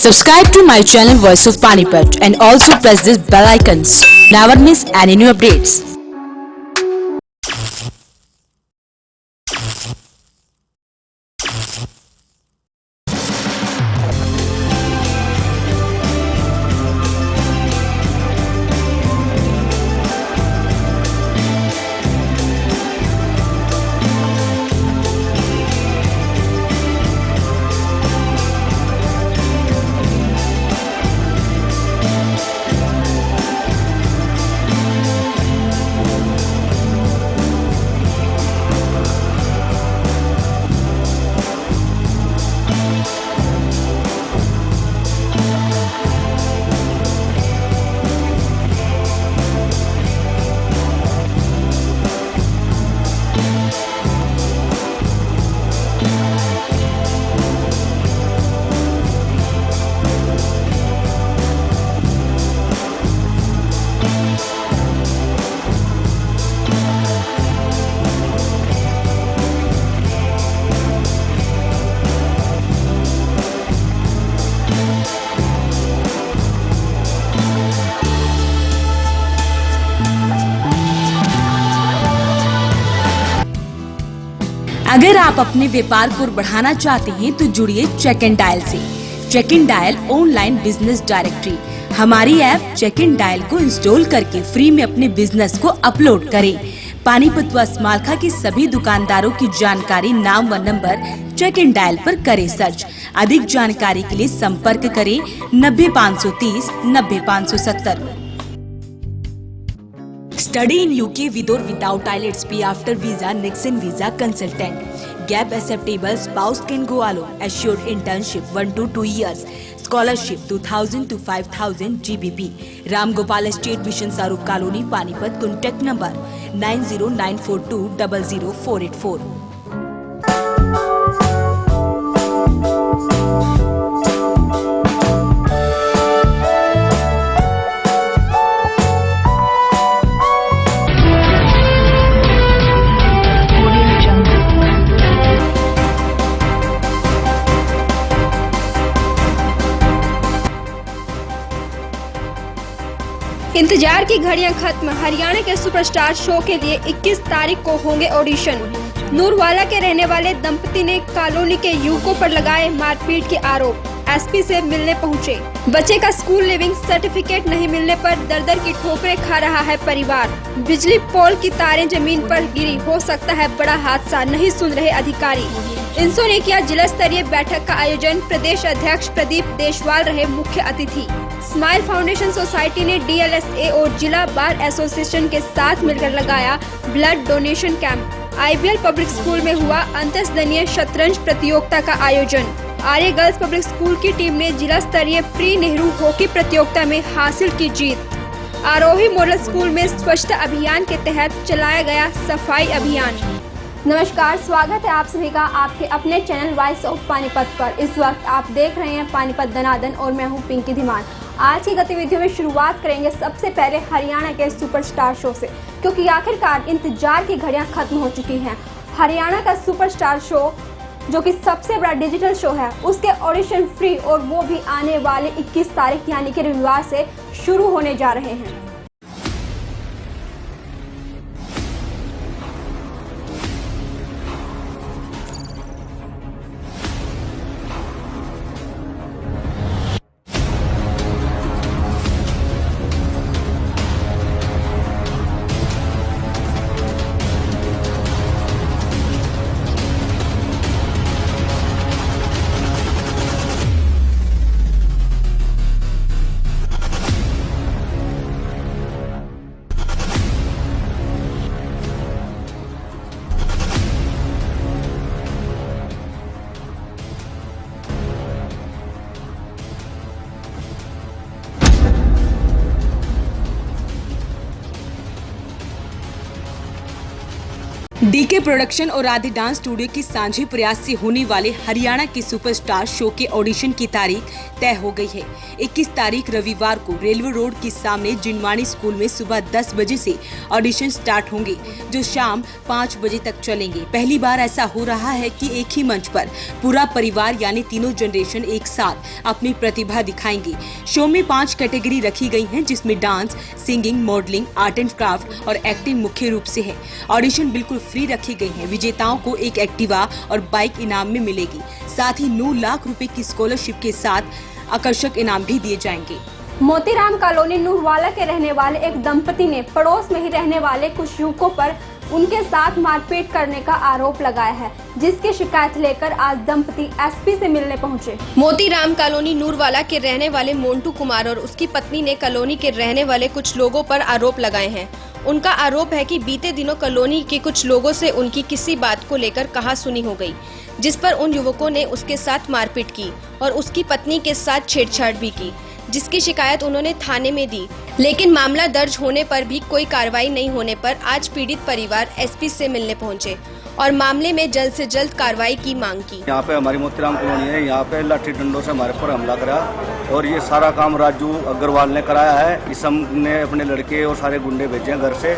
Subscribe to my channel Voice of Panipat and also press this bell icons. Never miss any new updates. अगर आप अपने व्यापार को बढ़ाना चाहते हैं तो जुड़िए चेक एंड डायल से। Check and dial online business directory. हमारी ऐप चेक एंड डायल को इंस्टॉल करके फ्री में अपने बिजनेस को अपलोड करें। पानीपत व स्मारका के सभी दुकानदारों की जानकारी, नाम व नंबर चेक एंड डायल पर करें सर्च। अधिक जानकारी के लिए संपर्क करें 90 530 90 570। Study in UK with or without IELTS, P after visa, Nixon visa consultant. Gap acceptable, spouse can go alone. Assured internship 1 to 2 years. Scholarship 2000 to 5000 GBP. Ram Gopal Estate, Vision Sarup Colony, Panipat. Contact number 90942 00484. इंतजार की घड़ियां खत्म। हरियाणा के superstar show के लिए 21 तारीख को होंगे ऑडिशन। नूरवाला के रहने वाले दंपति ने कॉलोनी के युवकों पर लगाए मारपीट के आरोप। एसपी से मिलने पहुंचे। बच्चे का स्कूल लिविंग सर्टिफिकेट नहीं मिलने पर दर-दर की ठोकरें खा रहा है परिवार। बिजली पोल की तारें जमीन पर गिरी, हो सकता है बड़ा हादसा, नहीं सुन रहे अधिकारी। इंसो ने किया जिला स्तरीय बैठक का आयोजन। प्रदेश अध्यक्ष प्रदीप देशवाल रहे मुख्य अतिथि। स्माइल फाउंडेशन सोसाइटी ने DLSA और जिला बार एसोसिएशन के साथ मिलकर लगाया blood donation camp. IBL public school में हुआ अंतरसदनीय शतरंज प्रतियोगिता का आयोजन। आर्य गर्ल्स पब्लिक स्कूल की टीम ने जिला स्तरीय प्री नेहरू हॉकी प्रतियोगिता में हासिल की जीत। आरोही मॉडल स्कूल में स्वच्छता अभियान के तहत चलाया गया सफाई अभियान। नमस्कार, स्वागत है आप सभी का आपके अपने चैनल वॉइस ऑफ पानीपत पर। इस वक्त आप देख रहे हैं पानीपत दनादन और मैं हूं पिंकी धीमान। आज की गतिविधियों में शुरुआत करेंगे सबसे पहले हरियाणा के सुपरस्टार शो से, क्योंकि आखिरकार इंतजार की घड़ियां खत्म हो चुकी हैं। हरियाणा का सुपरस्टार शो जो कि सबसे बड़ा डिजिटल शो है, उसके ऑडिशन फ्री और वो भी आने वाले 21 तारीख यानी कि रविवार से शुरू होने जा रहे हैं। डीके प्रोडक्शन और आदि डांस स्टूडियो की साझे प्रयास से होने वाले हरियाणा के सुपरस्टार शो के ऑडिशन की तारीख तय हो गई है। 21 तारीख रविवार को रेलवे रोड के सामने जिनवाणी स्कूल में सुबह 10 बजे से ऑडिशन स्टार्ट होंगे, जो शाम 5 बजे तक चलेंगे। पहली बार ऐसा हो रहा है कि एक ही मंच पर पूरा परिवार यानी तीनों जनरेशन एक साथ अपनी प्रतिभा दिखाएंगे। शो में 5 कैटेगरी रखी गई हैं, जिसमें dance, singing, modelling, art and craft और एक्टिंग मुख्य रूप से है। ऑडिशन बिल्कुल फ्री रखी गई है। विजेताओं को एक एक्टिवा और बाइक इनाम में मिलेगी। साथ ही 9 लाख रुपए की स्कॉलरशिप के साथ आकर्षक इनाम भी दिए जाएंगे। मोतीराम कॉलोनी नूरवाला के रहने वाले एक दंपति ने पड़ोस में ही रहने वाले कुछ युवकों पर उनके साथ मारपीट करने का आरोप लगाया है, जिसकी शिकायत लेकर आज दंपति एसपी से मिलने पहुंचे। मोतीराम कॉलोनी नूरवाला के रहने वाले मोंटू कुमार और उसकी पत्नी ने कॉलोनी के रहने वाले कुछ लोगों पर आरोप लगाए हैं। उनका आरोप है कि बीते दिनों कॉलोनी के कुछ लोगों से उनकी किसी बात को लेकर कहासुनी हो गई, जिस पर उन युवकों ने उसके साथ मारपीट की और उसकी पत्नी के साथ छेड़छाड़ भी की, जिसकी शिकायत उन्होंने थाने में दी। लेकिन मामला दर्ज होने पर भी कोई कार्रवाई नहीं होने पर आज पीड़ित परिवार एसपी से मिलने पहुंचे और मामले में जल्द से जल्द कार्रवाई की मांग की। यहाँ पे हमारी मोतीराम कॉलोनी है, यहाँ पे लाठी डंडों से हमारे पर हमला करा और ये सारा काम राजू अग्रवाल ने कराया है। इसम ने अपने लड़के और सारे गुंडे भेजे हैं घर से।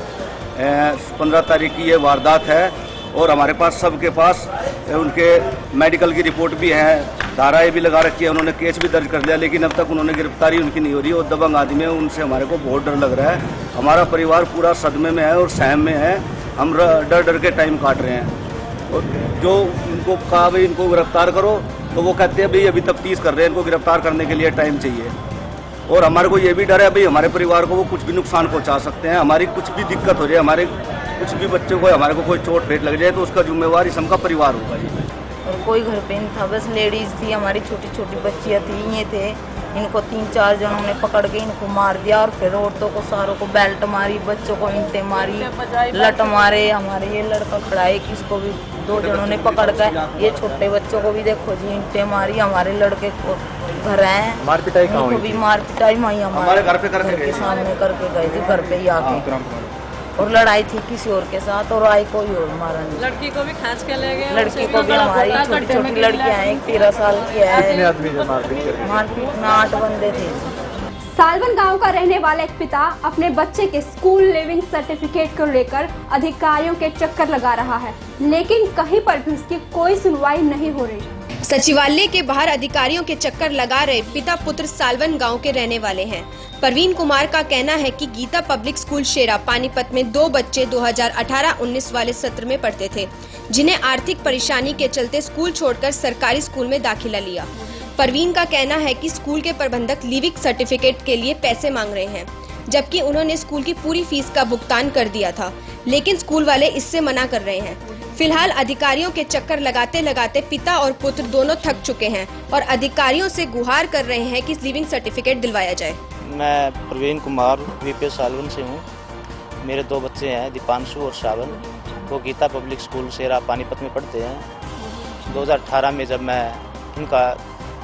15 तारीख की ये वारदात है और हमारे पास सबके पास उनके मेडिकल की रिपोर्ट भी है, धाराएं भी लगा रखी है, उन्होंने केस भी दर्ज कर लिया, लेकिन अब तक उन्होंने गिरफ्तारी उनकी नहीं हो रही और दबंग आदमी है, उनसे हमारे को बहुत डर लग रहा है। हमारा परिवार पूरा सदमे में है और सहम में है। हम डर डर के टाइम काट रहे हैं और जो इनको कहा भाई इनको गिरफ्तार करो तो वो कहते हैं भाई अभी तफ्तीश कर रहे हैं, इनको गिरफ्तार करने के लिए टाइम चाहिए। और हमारे को ये भी डर है भाई हमारे परिवार को वो कुछ भी नुकसान पहुंचा सकते हैं, हमारी कुछ भी दिक्कत हो जाए, हमारे कुछ भी बच्चों को हमारे को कोई चोट फेट लग जाए तो उसका जिम्मेवार इसम का परिवार होगा जी। और कोई घर पे नहीं था, बस लेडीज थी, हमारी छोटी छोटी बच्चियाँ थी, ये थे। इनको 3-4 जनों ने पकड़ के इनको मार दिया और फिर औरतों को सारों को बेल्ट मारी, बच्चों को ईंटें मारी, लट मारे। हमारे ये लड़का खड़ा है, किसको भी 2 जनों ने पकड़ कर, ये छोटे बच्चों को भी देखो जी ईंटें मारी। हमारे लड़के को घर है, मार पिटाई उनको भी मार पिटाई माई हमारे घर पे करके गए, सामने करके गए थे, घर पे ही आके। और लड़ाई थी किसी और के साथ और आई कोई और मारा नहीं। लड़की को भी खास के ले गए, लड़की को भी हमारी छोटी छोटी लड़कियां हैं, 13 साल की है। मारपीट में 8 बंदे थे। सालवन गांव का रहने वाला एक पिता अपने बच्चे के स्कूल लिविंग सर्टिफिकेट को लेकर अधिकारियों के चक्कर लगा रहा है, लेकिन कहीं पर भी उसकी कोई सुनवाई नहीं हो रही। सचिवालय के बाहर अधिकारियों के चक्कर लगा रहे पिता पुत्र सालवन गांव के रहने वाले हैं। परवीन कुमार का कहना है कि गीता पब्लिक स्कूल शेरा पानीपत में 2 बच्चे 2018-19 वाले सत्र में पढ़ते थे, जिन्हें आर्थिक परेशानी के चलते स्कूल छोड़कर सरकारी स्कूल में दाखिला लिया। परवीन का कहना है कि स्कूल के प्रबंधक लिविंग सर्टिफिकेट के लिए पैसे मांग रहे हैं, जबकि उन्होंने स्कूल की पूरी फीस का भुगतान कर दिया था, लेकिन स्कूल वाले इससे मना कर रहे हैं। फिलहाल अधिकारियों के चक्कर लगाते लगाते पिता और पुत्र दोनों थक चुके हैं और अधिकारियों से गुहार कर रहे हैं कि लिविंग सर्टिफिकेट दिलवाया जाए। मैं प्रवीण कुमार वीपी सालवन से हूँ। मेरे 2 बच्चे हैं, दीपांशु और श्रावण। वो गीता पब्लिक स्कूल शेरा पानीपत में पढ़ते हैं। 2018 में जब मैं इनका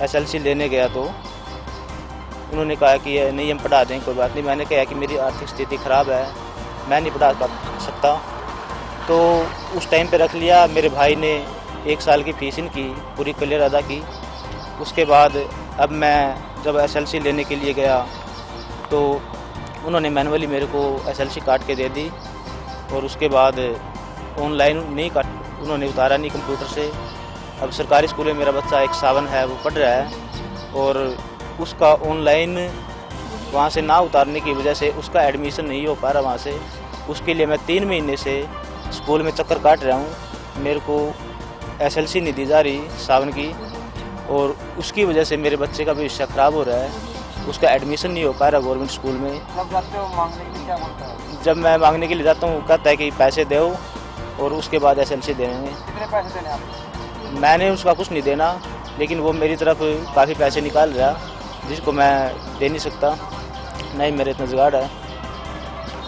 SLC लेने गया तो उन्होंने कहा कि नहीं हम पढ़ा दें, कोई बात नहीं। मैंने कहा कि मेरी आर्थिक स्थिति ख़राब है, मैं नहीं पढ़ा सकता, तो उस टाइम पे रख लिया। मेरे भाई ने 1 साल की फीस इनकी पूरी क्लियर अदा की। उसके बाद अब मैं जब SLC लेने के लिए गया तो उन्होंने मैनुअली मेरे को SLC काट के दे दी और उसके बाद ऑनलाइन नहीं उन्होंने उतारा नहीं कंप्यूटर से। अब सरकारी स्कूल में मेरा बच्चा एक सावन है, वो पढ़ रहा है और उसका ऑनलाइन वहाँ से ना उतारने की वजह से उसका एडमिशन नहीं हो पा रहा वहाँ से। उसके लिए मैं 3 महीने से स्कूल में चक्कर काट रहा हूँ। मेरे को SLC नहीं दी जा रही सावन की और उसकी वजह से मेरे बच्चे का भविष्य खराब हो रहा है, उसका एडमिशन नहीं हो पा रहा गवर्नमेंट स्कूल में। जब जाते हो मांगने के लिए क्या बोलता है? जब मैं मांगने के लिए जाता हूँ कहता है कि पैसे दो और उसके बाद SLC देंगे। कितने पैसे देने आपको? मैंने उसका कुछ नहीं देना, लेकिन वो मेरी तरफ काफ़ी पैसे निकाल रहा, जिसको मैं दे नहीं सकता, नहीं मेरे इतना जुगाड़ है।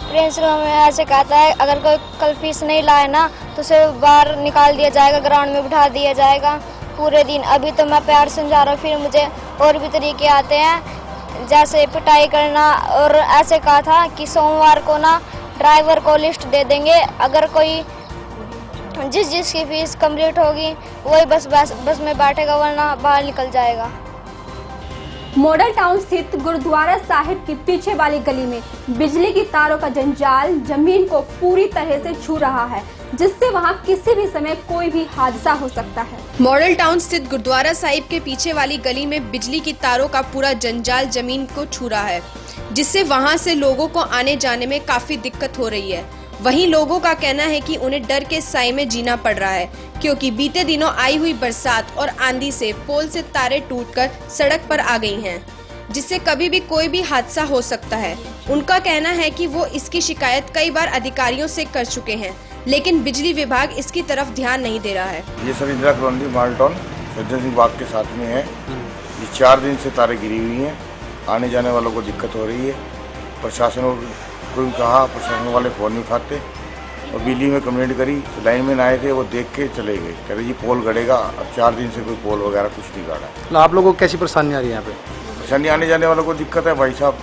प्रिंसिपल हमें ऐसे कहता है अगर कोई कल फीस नहीं लाए ना तो उसे बाहर निकाल दिया जाएगा, ग्राउंड में बिठा दिया जाएगा पूरे दिन। अभी तो मैं प्यार समझा रहा हूँ, फिर मुझे और भी तरीके आते हैं, जैसे पिटाई करना। और ऐसे कहा था कि सोमवार को ना ड्राइवर को लिस्ट दे देंगे, अगर कोई जिसकी फीस कंप्लीट होगी वही बस में बैठेगा, वरना बाहर निकल जाएगा। मॉडल टाउन स्थित गुरुद्वारा साहिब की पीछे वाली गली में बिजली की तारों का जंजाल जमीन को पूरी तरह से छू रहा है, जिससे वहां किसी भी समय कोई भी हादसा हो सकता है। मॉडल टाउन स्थित गुरुद्वारा साहिब के पीछे वाली गली में बिजली की तारों का पूरा जंजाल जमीन को छू रहा है, जिससे वहां से लोगों को आने जाने में काफी दिक्कत हो रही है। वहीं लोगों का कहना है कि उन्हें डर के साए में जीना पड़ रहा है, क्योंकि बीते दिनों आई हुई बरसात और आंधी से पोल से तारें टूटकर सड़क पर आ गई हैं, जिससे कभी भी कोई भी हादसा हो सकता है। उनका कहना है कि वो इसकी शिकायत कई बार अधिकारियों से कर चुके हैं, लेकिन बिजली विभाग इसकी तरफ ध्यान नहीं दे रहा है। ये sir Indira colony model town Sajjan Singh बाग के साथ में है। ये 4 दिन से तारें गिरी हुई हैं, आने जाने वालों को दिक्कत हो रही है। प्रशासन को भी कहा, प्रशासन वाले फ़ोन नहीं उठाते और बिजली में कंप्लेंट करी तो लाइन में आए थे, वो देख के चले गए, कह रहे जी पोल गड़ेगा। अब 4 दिन से कोई पोल वगैरह कुछ नहीं गाड़ा। तो आप लोगों को कैसी परेशानी आ रही है यहाँ पे? परेशानी आने जाने वालों को दिक्कत है भाई साहब,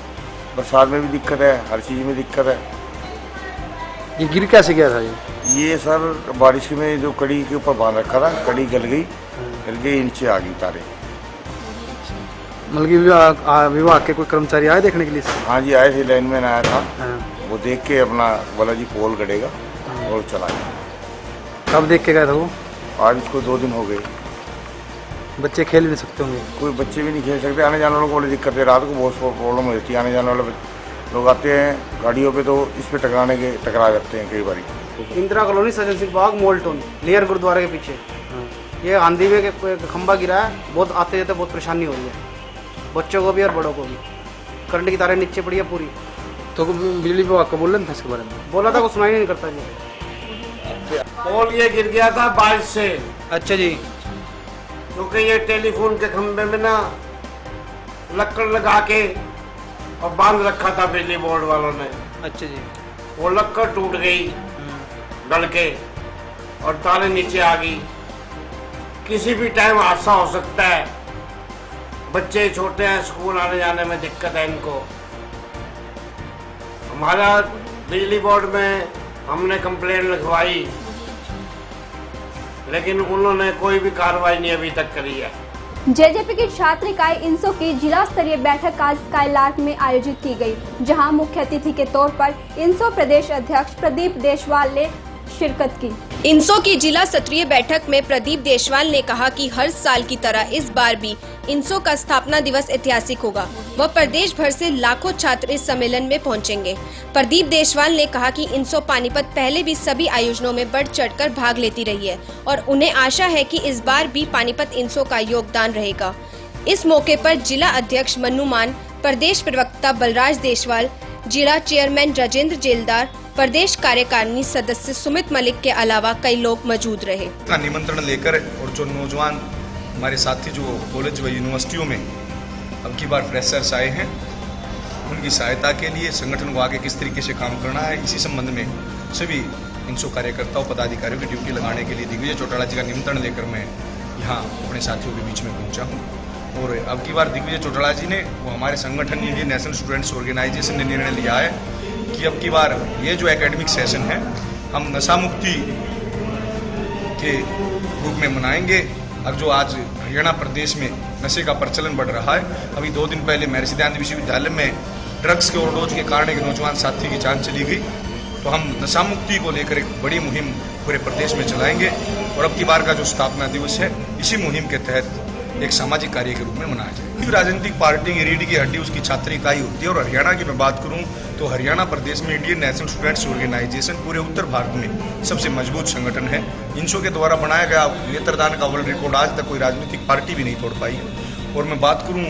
बरसात में भी दिक्कत है, हर चीज़ में दिक्कत है। ये गिर कैसे गया था ये सर बारिश में जो कड़ी के ऊपर बांध रखा था, कड़ी गल गई नीचे आ गई तारे। मतलब कि विभाग के कोई कर्मचारी आए देखने के लिए? हाँ जी आए थे, लाइन मैन आया था। हाँ। वो देख के अपना बोला जी पोल गड़ेगा और चला गया। कब देख के गया था वो? आज इसको 2 दिन हो गए। बच्चे खेल भी नहीं सकते होंगे? कोई बच्चे भी नहीं खेल सकते, आने जाने वालों को बड़ी दिक्कत है। रात को बहुत प्रॉब्लम होती है, आने जाने वाले लोग आते हैं गाड़ियों पे तो इस पे टकरा जाते हैं कई बारी। इंदिरा कॉलोनी सज्जन सिंह बाग मॉडल टाउन लेयर गुरुद्वारे के पीछे। ये आंधी में खंबा गिरा है, बहुत आते जाते बहुत परेशानी हो रही है, बच्चों को भी और बड़ों को भी। करंट की तारें नीचे पड़ी है पूरी। तो बिजली विभाग को बोल रहे थे इसके बारे में? बोला था, वो सुनाई नहीं करता जी। पोल ये गिर गया था बारिश से। अच्छा जी। क्योंकि ये टेलीफोन के खंभे में ना लकड़ लगा के और बांध रखा था बिजली बोर्ड वालों ने। अच्छा जी। वो लकड़ टूट गई डल के और तारे नीचे आ गई। किसी भी टाइम हादसा हो सकता है। बच्चे छोटे हैं, स्कूल आने जाने में दिक्कत है इनको। हमारा बिजली बोर्ड में हमने कंप्लेंट लिखवाई, लेकिन उन्होंने कोई भी कार्रवाई नहीं अभी तक करी है। जेजेपी की छात्र इकाई इंसो की जिला स्तरीय बैठक आज कायलाट में आयोजित की गई, जहां मुख्य अतिथि के तौर पर इंसो प्रदेश अध्यक्ष प्रदीप देशवाल ने शिरकत की। इंसो की जिला स्तरीय बैठक में प्रदीप देशवाल ने कहा कि हर साल की तरह इस बार भी इंसो का स्थापना दिवस ऐतिहासिक होगा। वह प्रदेश भर से लाखों छात्र इस सम्मेलन में पहुंचेंगे। प्रदीप देशवाल ने कहा कि इंसो पानीपत पहले भी सभी आयोजनों में बढ़ चढ़कर भाग लेती रही है और उन्हें आशा है कि इस बार भी पानीपत इंसो का योगदान रहेगा। इस मौके पर जिला अध्यक्ष मन्नू मान, प्रदेश प्रवक्ता बलराज देशवाल, जिला चेयरमैन राजेंद्र जेलदार, प्रदेश कार्यकारिणी सदस्य सुमित मलिक के अलावा कई लोग मौजूद रहे। का निमंत्रण लेकर और जो नौजवान हमारे साथी जो कॉलेज व यूनिवर्सिटियों में अब की बार फ्रेशर्स आए हैं, उनकी सहायता के लिए संगठन को आगे किस तरीके से काम करना है, इसी संबंध में सभी इंसो कार्यकर्ताओं पदाधिकारियों की ड्यूटी लगाने के लिए दिग्विजय चौटाला जी का निमंत्रण लेकर मैं यहाँ अपने साथियों के बीच में पहुँचा हूँ। और अब की बार दिग्विजय चौटाला जी ने वो हमारे संगठन इंडियन नेशनल स्टूडेंट्स ऑर्गेनाइजेशन ने निर्णय लिया है कि अब की बार ये जो एकेडमिक सेशन है हम नशा मुक्ति के रूप में मनाएंगे। अब जो आज हरियाणा प्रदेश में नशे का प्रचलन बढ़ रहा है, अभी 2 दिन पहले महर्षि दयानंद विश्वविद्यालय में ड्रग्स के ओवरडोज के कारण एक नौजवान साथी की जान चली गई। तो हम नशा मुक्ति को लेकर एक बड़ी मुहिम पूरे प्रदेश में चलाएंगे और अब की बार का जो स्थापना दिवस है इसी मुहिम के तहत एक सामाजिक कार्य के रूप में मनाया जाए। राजनीतिक पार्टी की रीढ़ की हड्डी उसकी छात्र इकाई होती है और हरियाणा की मैं बात करूं तो हरियाणा प्रदेश में इंडियन नेशनल स्टूडेंट्स ऑर्गेनाइजेशन पूरे उत्तर भारत में सबसे मजबूत संगठन है। इंसो के द्वारा बनाया गया नेत्रदान का वर्ल्ड रिकॉर्ड आज तक कोई राजनीतिक पार्टी भी नहीं तोड़ पाई है। और मैं बात करूँ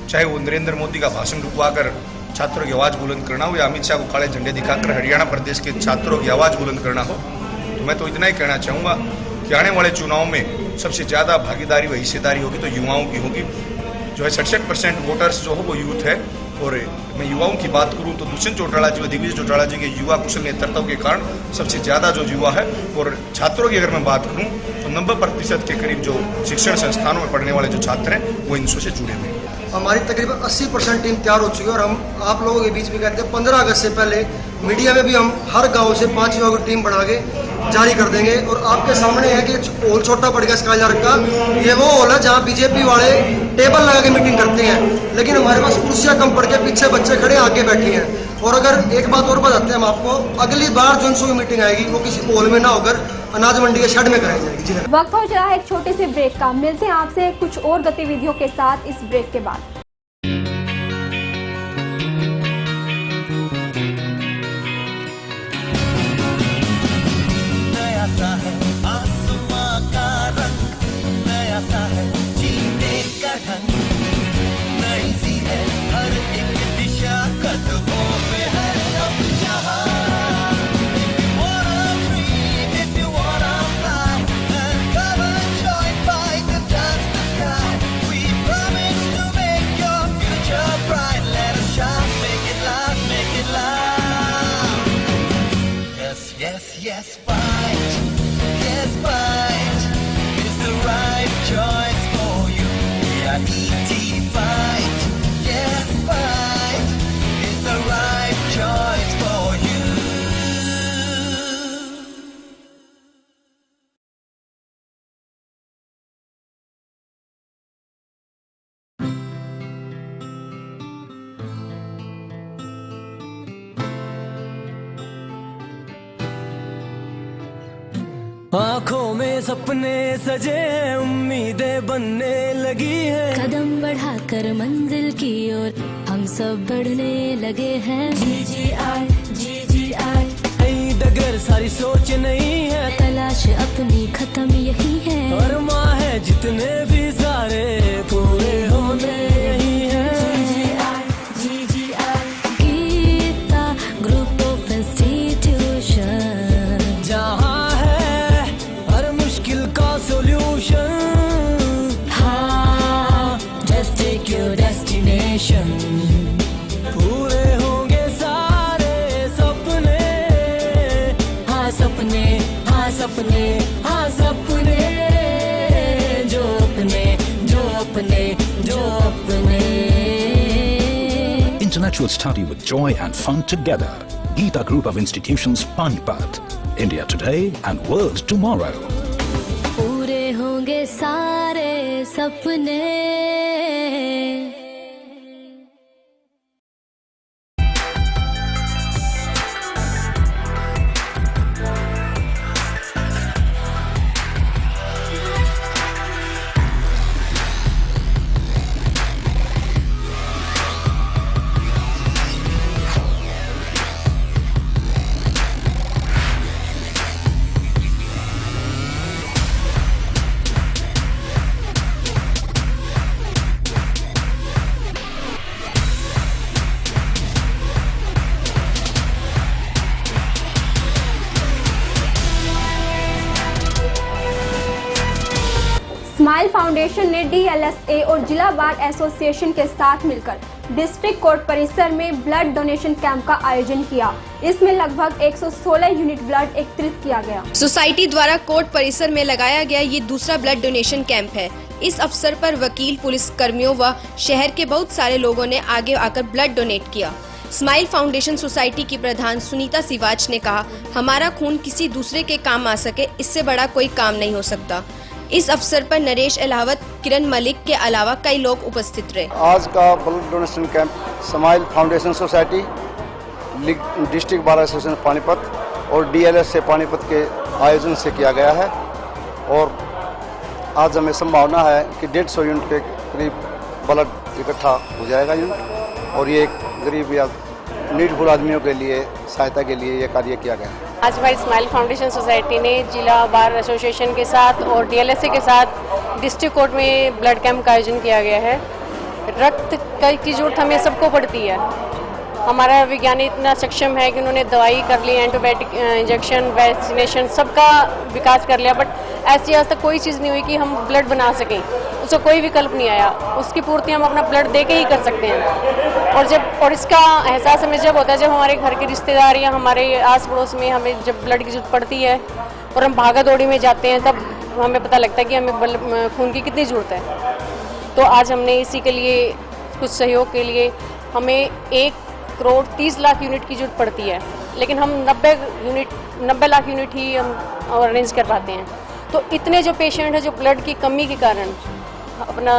चाहे वो नरेंद्र मोदी का भाषण रुकवाकर छात्रों की आवाज़ बुलंद करना हो या अमित शाह को काले झंडे दिखाकर हरियाणा प्रदेश के छात्रों की आवाज़ बुलंद करना हो, तो मैं तो इतना ही कहना चाहूँगा कि आने वाले चुनाव में सबसे ज़्यादा भागीदारी व हिस्सेदारी होगी तो युवाओं की होगी। जो है 67% वोटर्स जो हो वो यूथ है। और मैं युवाओं की बात करूं तो दुष्यंत चौटाला जी व दिग्विजय चौटाला जी के युवा कुशल नेतृत्व के कारण सबसे ज़्यादा जो युवा है। और छात्रों की अगर मैं बात करूं तो 90% के करीब जो शिक्षण संस्थानों में पढ़ने वाले जो छात्र हैं वो इंसो से जुड़े हुए हैं। हमारी तकरीबन 80% टीम तैयार हो चुकी है और हम आप लोगों के बीच भी कहते हैं 15 अगस्त से पहले मीडिया में भी हम हर गांव से 5 युवाओं की टीम बढ़ा के जारी कर देंगे। और आपके सामने है कि हॉल छोटा पड़ गया स्काईलार्क का, ये वो हॉल है जहाँ बीजेपी वाले टेबल लगा के मीटिंग करते हैं, लेकिन हमारे पास कुर्सियाँ कम पड़ के पीछे बच्चे खड़े आगे बैठे हैं। और अगर एक बात और बताते हैं हम आपको, अगली बार जो की मीटिंग आएगी वो किसी हॉल में ना होकर अनाज मंडी के शेड में कराई जाएगी। जी वक्त हो रहा है एक छोटे से ब्रेक का। मिलते हैं आपसे कुछ और गतिविधियों के साथ इस ब्रेक के बाद। नया सा है आसमां का रंग, नया सा है जीने का ढंग, नई सी है हर एक दिशा, कदमों पे है अब जहां। Yes, fight. Yes, fight. It's the right choice for you. We are ET Fight. Yes, fight. It's the right choice for you. आँखों में सपने सजे, उम्मीदें बनने लगी है, कदम बढ़ाकर मंजिल की ओर हम सब बढ़ने लगे हैं। GGI, GGI, नई डगर सारी सोच नहीं है, तलाश अपनी खत्म यही है, और माँ है जितने भी सारे पूरे होने यही है। GGI, Geeta group of institution, जहाँ solution, हाँ, just take your destination, पूरे होंगे सारे सपने, हाँ सपने, हाँ सपने, हाँ सपने, जो अपने, जो अपने, जो अपने। Intellectual study with joy and fun together. Geeta Group of Institutions, Panipat. India today and world tomorrow. पूरे होंगे सारे सपने। स्माइल फाउंडेशन ने DLSA और जिला बार एसोसिएशन के साथ मिलकर डिस्ट्रिक्ट कोर्ट परिसर में ब्लड डोनेशन कैंप का आयोजन किया। इसमें लगभग 116 यूनिट ब्लड एकत्रित किया गया। सोसाइटी द्वारा कोर्ट परिसर में लगाया गया ये दूसरा ब्लड डोनेशन कैंप है। इस अवसर पर वकील, पुलिस कर्मियों व शहर के बहुत सारे लोगों ने आगे आकर ब्लड डोनेट किया। स्माइल फाउंडेशन सोसाइटी की प्रधान सुनीता सिवाच ने कहा, हमारा खून किसी दूसरे के काम आ सके, इससे बड़ा कोई काम नहीं हो सकता। इस अवसर पर नरेश अलावत, किरण मलिक के अलावा कई लोग उपस्थित रहे। आज का blood donation camp smile foundation society, district bar association Panipat और DLSA पानीपत के आयोजन से किया गया है। और आज हमें संभावना है कि 150 यूनिट के करीब ब्लड इकट्ठा हो जाएगा यूनिट, और ये एक गरीब या नीडफुल आदमियों के लिए सहायता के लिए ये कार्य किया गया है। आज हमारी स्माइल फाउंडेशन सोसाइटी ने जिला बार एसोसिएशन के साथ और DLSA के साथ डिस्ट्रिक्ट कोर्ट में ब्लड कैंप का आयोजन किया गया है। रक्त की जरूरत हमें सबको पड़ती है। हमारा विज्ञानी इतना सक्षम है कि उन्होंने दवाई कर ली, एंटीबायोटिक इंजेक्शन, वैक्सीनेशन सबका विकास कर लिया, बट ऐसी आज तक कोई चीज़ नहीं हुई कि हम ब्लड बना सकें। उसका कोई विकल्प नहीं आया। उसकी पूर्ति हम अपना ब्लड दे के ही कर सकते हैं। और इसका एहसास हमें जब होता है जब हमारे घर के रिश्तेदार या हमारे आस पड़ोस में हमें जब ब्लड की जरूरत पड़ती है और हम भागा दौड़ी में जाते हैं, तब हमें पता लगता है कि हमें खून की कितनी ज़रूरत है। तो आज हमने इसी के लिए कुछ सहयोग के लिए हमें 1,30,00,000 यूनिट की जरूरत पड़ती है, लेकिन हम 90 लाख यूनिट ही हम अरेंज कर पाते हैं। तो इतने जो पेशेंट हैं जो ब्लड की कमी के कारण अपना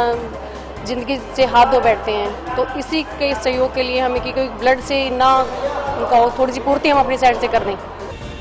ज़िंदगी से हाथ धो बैठते हैं, तो इसी के सहयोग के लिए हमें कि कोई ब्लड से ना उनका थोड़ी सी पूर्ति हम अपनी साइड से कर दें।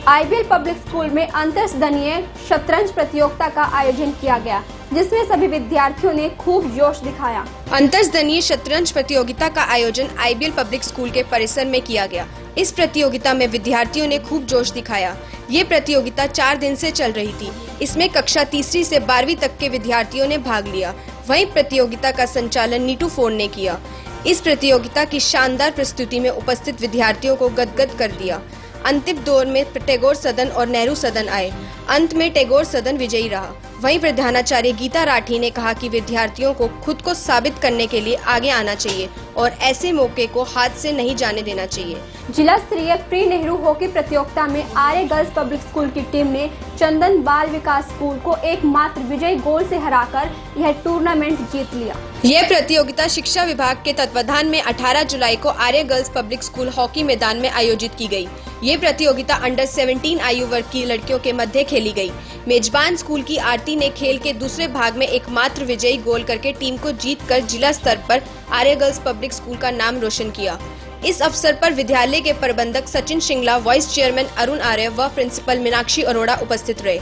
आईबीएल पब्लिक स्कूल में अंतरसदनीय शतरंज प्रतियोगिता का आयोजन किया गया, जिसमें सभी विद्यार्थियों ने खूब जोश दिखाया। अंतरसदनीय शतरंज प्रतियोगिता का आयोजन आईबीएल पब्लिक स्कूल के परिसर में किया गया। इस प्रतियोगिता में विद्यार्थियों ने खूब जोश दिखाया। ये प्रतियोगिता 4 दिन से चल रही थी। इसमें कक्षा 3री से 12वीं तक के विद्यार्थियों ने भाग लिया। वहीं प्रतियोगिता का संचालन नीटू फोन ने किया। इस प्रतियोगिता की शानदार प्रस्तुति में उपस्थित विद्यार्थियों को गदगद कर दिया। अंतिम दौर में टैगोर सदन और नेहरू सदन आए। अंत में टैगोर सदन विजयी रहा। वहीं प्रधानाचार्य गीता राठी ने कहा कि विद्यार्थियों को खुद को साबित करने के लिए आगे आना चाहिए और ऐसे मौके को हाथ से नहीं जाने देना चाहिए। जिला स्तरीय प्री नेहरू हॉकी प्रतियोगिता में आर्य गर्ल्स पब्लिक स्कूल की टीम ने चंदन बाल विकास स्कूल को एकमात्र विजयी गोल से हराकर यह टूर्नामेंट जीत लिया। यह प्रतियोगिता शिक्षा विभाग के तत्वाधान में 18 जुलाई को आर्य गर्ल्स पब्लिक स्कूल हॉकी मैदान में आयोजित की गई। ये प्रतियोगिता अंडर 17 आयु वर्ग की लड़कियों के मध्य खेली गई। मेजबान स्कूल की आरती ने खेल के दूसरे भाग में एकमात्र विजयी गोल करके टीम को जीतकर जिला स्तर पर आर्य गर्ल्स पब्लिक स्कूल का नाम रोशन किया। इस अवसर पर विद्यालय के प्रबंधक सचिन शिंगला, वाइस चेयरमैन अरुण आर्य व प्रिंसिपल मीनाक्षी अरोड़ा उपस्थित रहे।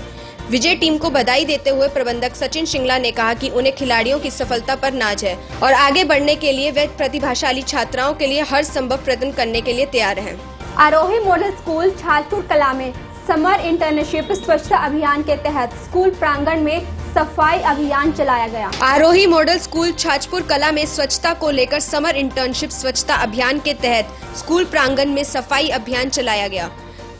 विजय टीम को बधाई देते हुए प्रबंधक सचिन शिंगला ने कहा कि उन्हें खिलाड़ियों की सफलता पर नाज है और आगे बढ़ने के लिए वे प्रतिभाशाली छात्राओं के लिए हर संभव प्रयत्न करने के लिए तैयार हैं। आरोही मॉडल स्कूल छाजपुर कला में समर इंटर्नशिप स्वच्छता अभियान के तहत स्कूल प्रांगण में सफाई अभियान चलाया गया। आरोही मॉडल स्कूल छाजपुर कला में स्वच्छता को लेकर समर इंटर्नशिप स्वच्छता अभियान के तहत स्कूल प्रांगण में सफाई अभियान चलाया गया।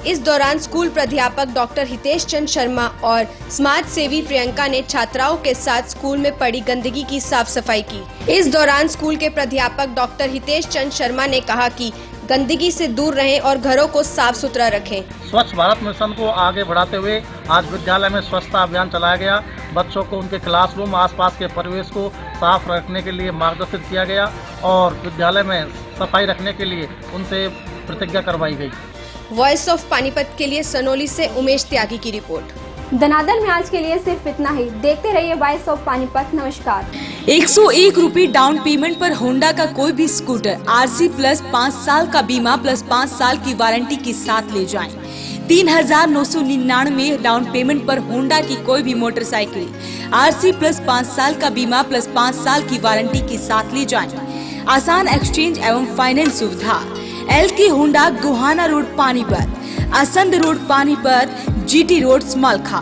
इस दौरान स्कूल प्राध्यापक डॉक्टर हितेश चंद शर्मा और समाज सेवी प्रियंका ने छात्राओं के साथ स्कूल में पड़ी गंदगी की साफ सफाई की। इस दौरान स्कूल के प्राध्यापक डॉक्टर हितेश चंद शर्मा ने कहा कि गंदगी से दूर रहें और घरों को साफ सुथरा रखें। स्वच्छ भारत मिशन को आगे बढ़ाते हुए आज विद्यालय में स्वच्छता अभियान चलाया गया। बच्चों को उनके क्लासरूम आसपास के परिवेश को साफ रखने के लिए मार्गदर्शित किया गया और विद्यालय में सफाई रखने के लिए उनसे प्रतिज्ञा करवाई गई। वॉइस ऑफ पानीपत के लिए सनोली से उमेश त्यागी की रिपोर्ट। दनादन में आज के लिए सिर्फ इतना ही। देखते रहिए वॉइस ऑफ पानीपत। नमस्कार। 101 रुपए डाउन पेमेंट पर होंडा का कोई भी स्कूटर आरसी प्लस 5 साल का बीमा प्लस 5 साल की वारंटी के साथ ले जाएं। 3,999 डाउन पेमेंट पर होंडा की कोई भी मोटरसाइकिल आरसी प्लस 5 साल का बीमा प्लस 5 साल की वारंटी के साथ ले जाएं। आसान एक्सचेंज एवं फाइनेंस सुविधा। LK Honda Gohana road Panipat, Assandh road Panipat, GT road स्मलखा।